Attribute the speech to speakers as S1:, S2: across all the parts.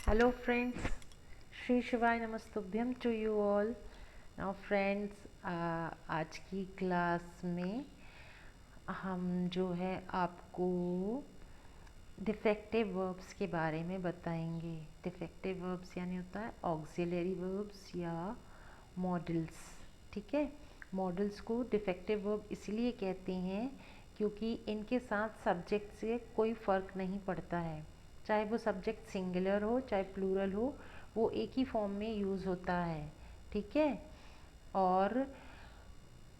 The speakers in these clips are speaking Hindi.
S1: Hello friends, Shri Shivaya Namastubhyam to you all. Now friends, आज की क्लास में हम जो है आपको डिफेक्टिव वर्ब्स के बारे में बताएंगे। डिफेक्टिव वर्ब्स यानी होता है ऑक्सिलरी वर्ब्स या मॉडल्स। ठीक है, मॉडल्स को डिफेक्टिव वर्ब इसलिए कहते हैं क्योंकि इनके साथ सब्जेक्ट से कोई फ़र्क नहीं पड़ता है। चाहे वो सब्जेक्ट सिंगुलर हो चाहे प्लूरल हो, वो एक ही फॉर्म में यूज़ होता है। ठीक है, और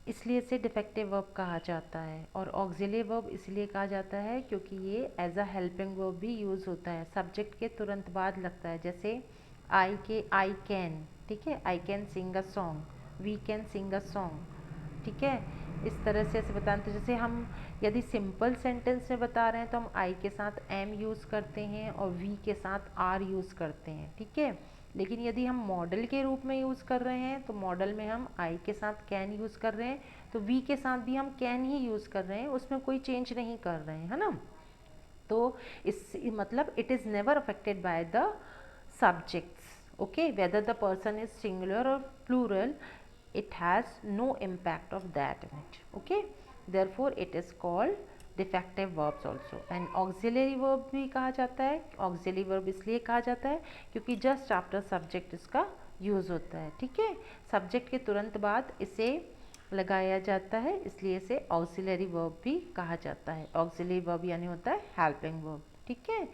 S1: इसलिए इसे डिफेक्टिव वर्ब कहा जाता है। और ऑक्सिलरी वर्ब इसलिए कहा जाता है क्योंकि ये एज अ हेल्पिंग वर्ब भी यूज़ होता है, सब्जेक्ट के तुरंत बाद लगता है। जैसे आई के आई कैन, ठीक है, I can sing a song, we can sing a song. ठीक है, इस तरह से ऐसे बताते हैं। जैसे हम यदि सिंपल सेंटेंस में बता रहे हैं तो हम आई के साथ एम यूज़ करते हैं और वी के साथ आर यूज़ करते हैं। ठीक है, लेकिन यदि हम मॉडल के रूप में यूज़ कर रहे हैं तो मॉडल में हम आई के साथ कैन यूज़ कर रहे हैं, तो वी के साथ भी हम कैन ही यूज़ कर रहे हैं, उसमें कोई चेंज नहीं कर रहे हैं, है ना। तो इस मतलब it is never affected by the subjects, okay, whether the person is singular or plural, it has no impact of that in it, okay. Therefore it is called defective verbs also, and auxiliary verb भी कहा जाता है। auxiliary verb इसलिए कहा जाता है क्योंकि just after subject इसका यूज़ होता है। ठीक है, सब्जेक्ट के तुरंत बाद इसे लगाया जाता है, इसलिए इसे ऑक्सिलरी वर्ब भी कहा जाता है। ऑक्सिलरी वर्ब यानी होता है हेल्पिंग वर्ब। ठीक है,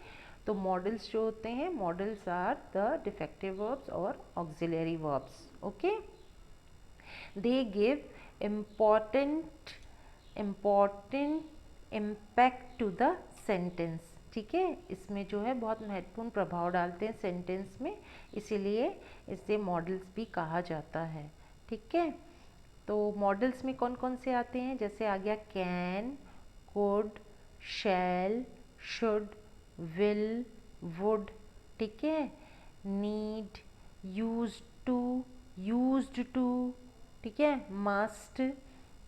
S1: तो मॉडल्स जो होते हैं, models are the defective verbs और auxiliary verbs. Okay, they give important important impact to the sentence. ठीक है, इसमें जो है बहुत महत्वपूर्ण प्रभाव डालते हैं सेंटेंस में, इसीलिए इसे मॉडल्स भी कहा जाता है। ठीक है, तो मॉडल्स में कौन कौन से आते हैं, जैसे आ गया can, could, shall, should, will, would. ठीक है, need, used to, used to. ठीक है, मस्ट।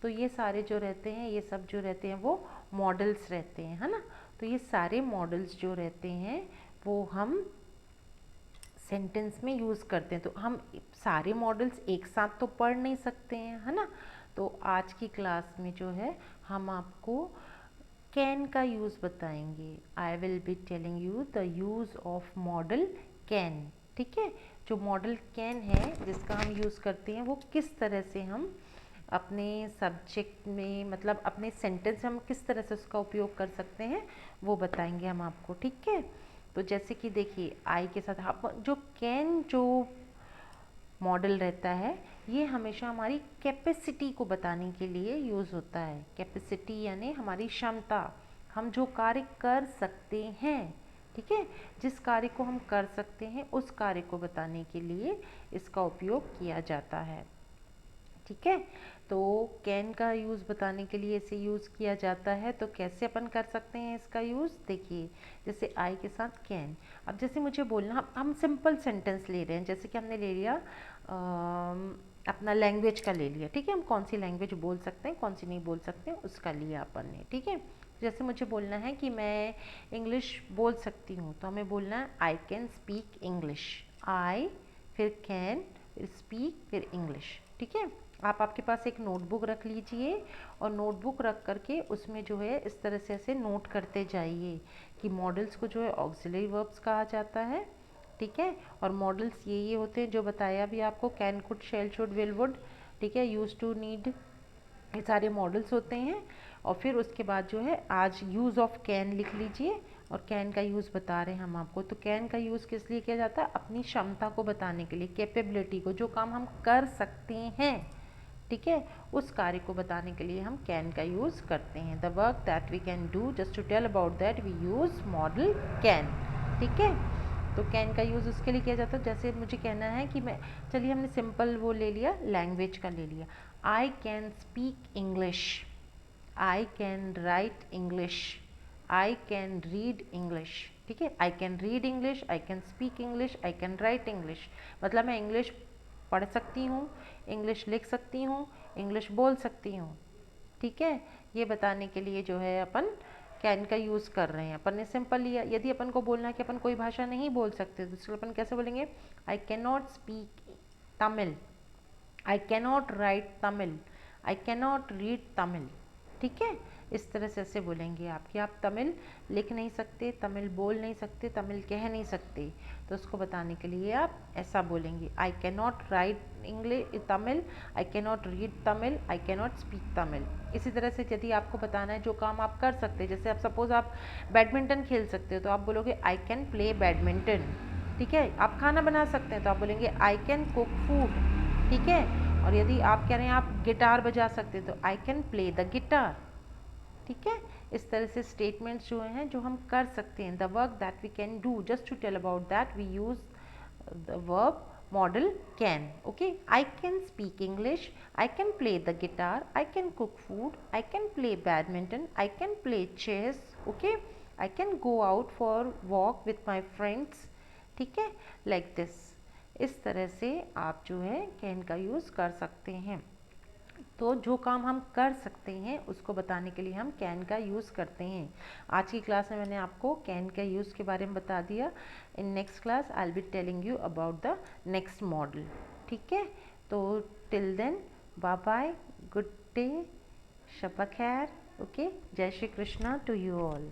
S1: तो ये सारे जो रहते हैं, ये सब जो रहते हैं वो मॉडल्स रहते हैं, है ना। तो ये सारे मॉडल्स जो रहते हैं वो हम सेंटेंस में यूज़ करते हैं। तो हम सारे मॉडल्स एक साथ तो पढ़ नहीं सकते हैं, है ना। तो आज की क्लास में जो है हम आपको कैन का यूज़ बताएंगे। आई will be telling you the use of model can. ठीक है, जो मॉडल कैन है जिसका हम यूज़ करते हैं, वो किस तरह से हम अपने सब्जेक्ट में, मतलब अपने सेंटेंस में हम किस तरह से उसका उपयोग कर सकते हैं, वो बताएंगे हम आपको। ठीक है, तो जैसे कि देखिए आई के साथ आप जो कैन जो मॉडल रहता है, ये हमेशा हमारी कैपेसिटी को बताने के लिए यूज़ होता है। कैपेसिटी यानी हमारी क्षमता, हम जो कार्य कर सकते हैं। ठीक है, जिस कार्य को हम कर सकते हैं उस कार्य को बताने के लिए इसका उपयोग किया जाता है। ठीक है, तो कैन का यूज़ बताने के लिए इसे यूज़ किया जाता है। तो कैसे अपन कर सकते हैं इसका यूज़, देखिए जैसे आई के साथ कैन। अब जैसे मुझे बोलना, हम सिंपल सेंटेंस ले रहे हैं, जैसे कि हमने ले लिया अपना लैंग्वेज का ले लिया। ठीक है, हम कौन सी लैंग्वेज बोल सकते हैं कौन सी नहीं बोल सकते हैं उसका लिया अपन ने। ठीक है, जैसे मुझे बोलना है कि मैं इंग्लिश बोल सकती हूँ, तो हमें बोलना है आई कैन स्पीक इंग्लिश। आई, फिर कैन, फिर स्पीक, फिर इंग्लिश। ठीक है, आप आपके पास एक नोटबुक रख लीजिए और नोटबुक रख करके उसमें जो है इस तरह से ऐसे नोट करते जाइए कि मॉडल्स को जो है ऑक्सिलरी वर्ब्स कहा जाता है। ठीक है, और मॉडल्स ये होते हैं जो बताया भी आपको, can, could, shall, should, will, would. ठीक है, यूज टू, नीड, ये सारे मॉडल्स होते हैं। और फिर उसके बाद जो है आज यूज़ ऑफ कैन लिख लीजिए, और कैन का यूज़ बता रहे हैं हम आपको। तो कैन का यूज़ किस लिए किया जाता है, अपनी क्षमता को बताने के लिए, कैपेबिलिटी को, जो काम हम कर सकते हैं। ठीक है, उस कार्य को बताने के लिए हम कैन का यूज़ करते हैं। The work that we can do, just to tell about that we use modal can. ठीक है, तो कैन का यूज़ उसके लिए किया जाता है, जैसे मुझे कहना है कि मैं, चलिए हमने सिंपल वो ले लिया, लैंग्वेज का ले लिया। I can speak English, I can write English, I can read English. ठीक है, I can read English, I can speak English, I can write English. मतलब मैं इंग्लिश पढ़ सकती हूँ, इंग्लिश लिख सकती हूँ, इंग्लिश बोल सकती हूँ। ठीक है, ये बताने के लिए जो है अपन कैन का यूज़ कर रहे हैं, अपन ने सिंपल लिया। यदि अपन को बोलना है कि अपन कोई भाषा नहीं बोल सकते तो अपन कैसे बोलेंगे, I can not speak Tamil, I can not right Tamil, I can not read Tamil. ठीक है, इस तरह से ऐसे बोलेंगे आप कि आप तमिल लिख नहीं सकते, तमिल बोल नहीं सकते, तमिल कह नहीं सकते, तो उसको बताने के लिए आप ऐसा बोलेंगे, I can not right English Tamil, I can not read Tamil, I can not speak Tamil. इसी तरह से यदि आपको बताना है जो काम आप कर सकते हैं, जैसे आप सपोज आप बैडमिंटन खेल सकते हो तो आप बोलोगे आई कैन प्ले बैडमिंटन। ठीक है, आप खाना बना सकते हैं तो आप बोलेंगे आई कैन कुक फूड। ठीक है, और यदि आप कह रहे हैं आप गिटार बजा सकते हैं तो I can play the guitar. ठीक है, इस तरह से स्टेटमेंट्स जो हैं जो हम कर सकते हैं, the work that we can do, just to tell about that we use the verb model can. Okay, I can speak English, I can play the guitar, I can cook food, I can play badminton, I can play chess. Okay, I can go out for walk with my friends. ठीक है, like this. इस तरह से आप जो है can का यूज़ कर सकते हैं। तो जो काम हम कर सकते हैं उसको बताने के लिए हम कैन का यूज़ करते हैं। आज की क्लास में मैंने आपको कैन का यूज़ के बारे में बता दिया। In next class I will be telling you about the next model. ठीक है, तो till then bye bye, good day, शब खैर। ओके, जय Shri Krishna to you all.